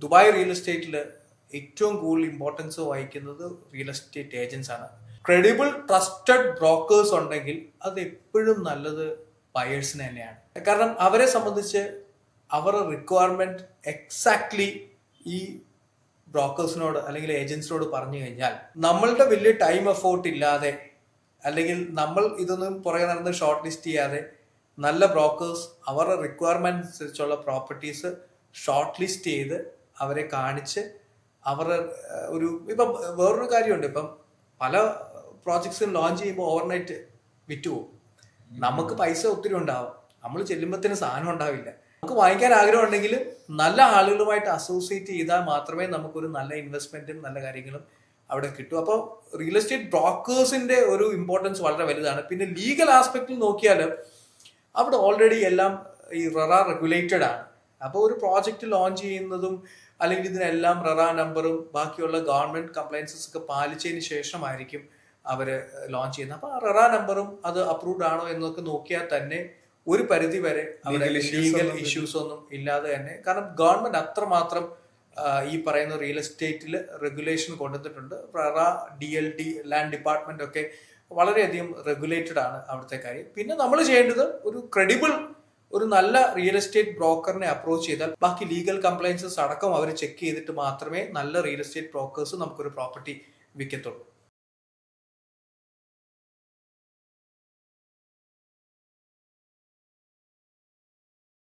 Dubai real എസ്റ്റേറ്റിൽ ഏറ്റവും കൂടുതൽ ഇമ്പോർട്ടൻസ് വഹിക്കുന്നത് റിയൽ എസ്റ്റേറ്റ് ഏജൻസ് ആണ്. ക്രെഡിബിൾ ട്രസ്റ്റഡ് ബ്രോക്കേഴ്സ് ഉണ്ടെങ്കിൽ അത് എപ്പോഴും നല്ലത് ബയേഴ്സിന് തന്നെയാണ്. കാരണം അവരെ സംബന്ധിച്ച് അവരുടെ റിക്വയർമെന്റ് എക്സാക്ട്ലി ഈ ബ്രോക്കേഴ്സിനോട് അല്ലെങ്കിൽ ഏജൻസിനോട് പറഞ്ഞു കഴിഞ്ഞാൽ നമ്മളുടെ വലിയ ടൈം എഫോർട്ട് ഇല്ലാതെ അല്ലെങ്കിൽ നമ്മൾ ഇതൊന്നും പുറകെ നടന്ന് ഷോർട്ട് ലിസ്റ്റ് ചെയ്യാതെ നല്ല ബ്രോക്കേഴ്സ് അവരുടെ റിക്വയർമെന്റ് അനുസരിച്ചുള്ള പ്രോപ്പർട്ടീസ് ഷോർട്ട് ലിസ്റ്റ് ചെയ്ത് അവരെ കാണിച്ച് അവരുടെ ഇപ്പം വേറൊരു കാര്യമുണ്ട്. ഇപ്പം പല പ്രോജക്ട്സും ലോഞ്ച് ചെയ്യുമ്പോൾ ഓവർനൈറ്റ് വിറ്റുപോകും. നമുക്ക് പൈസ ഒത്തിരി ഉണ്ടാവും, നമ്മൾ ചെല്ലുമ്പോഴത്തേന് സാധനം ഉണ്ടാവില്ല. നമുക്ക് വാങ്ങിക്കാൻ ആഗ്രഹം ഉണ്ടെങ്കിൽ നല്ല ആളുകളുമായിട്ട് അസോസിയേറ്റ് ചെയ്താൽ മാത്രമേ നമുക്കൊരു നല്ല ഇൻവെസ്റ്റ്മെന്റും നല്ല കാര്യങ്ങളും അവിടെ കിട്ടും. അപ്പോൾ റിയൽ എസ്റ്റേറ്റ് ബ്രോക്കേഴ്സിന്റെ ഒരു ഇമ്പോർട്ടൻസ് വളരെ വലുതാണ്. പിന്നെ ലീഗൽ ആസ്പെക്റ്റിൽ നോക്കിയാൽ അവിടെ ഓൾറെഡി എല്ലാം ഈ റെറ റെഗുലേറ്റഡ് ആണ്. അപ്പോൾ ഒരു പ്രോജക്റ്റ് ലോഞ്ച് ചെയ്യുന്നതും അല്ലെങ്കിൽ ഇതിനെല്ലാം റെറ നമ്പറും ബാക്കിയുള്ള ഗവൺമെന്റ് കംപ്ലയൻസസ് ഒക്കെ പാലിച്ചതിന് ശേഷമായിരിക്കും അവർ ലോഞ്ച് ചെയ്യുന്നത്. അപ്പോൾ ആ റെറ നമ്പറും അത് അപ്രൂവ്ഡ് ആണോ എന്നൊക്കെ നോക്കിയാൽ തന്നെ ഒരു പരിധി വരെ അവിടെ ലീഗൽ ഇഷ്യൂസ് ഒന്നും ഇല്ലാതെ തന്നെ, കാരണം ഗവൺമെന്റ് അത്രമാത്രം ഈ പറയുന്ന റിയൽ എസ്റ്റേറ്റിൽ റെഗുലേഷൻ കൊണ്ടുവന്നിട്ടുണ്ട്. റെറ, DLT, ലാൻഡ് ഡിപ്പാർട്ട്മെന്റ് ഒക്കെ വളരെയധികം റെഗുലേറ്റഡ് ആണ് അവിടുത്തെ കാര്യം. പിന്നെ നമ്മൾ ചെയ്യേണ്ടത് ഒരു ക്രെഡിബിൾ ഒരു നല്ല റിയൽ എസ്റ്റേറ്റ് ബ്രോക്കറിനെ അപ്രോച്ച് ചെയ്താൽ ബാക്കി ലീഗൽ കംപ്ലയൻസസ് അടക്കം അവർ ചെക്ക് ചെയ്തിട്ട് മാത്രമേ നല്ല റിയൽ എസ്റ്റേറ്റ് ബ്രോക്കേഴ്സ് നമുക്കൊരു പ്രോപ്പർട്ടി വിൽക്കത്തുള്ളൂ.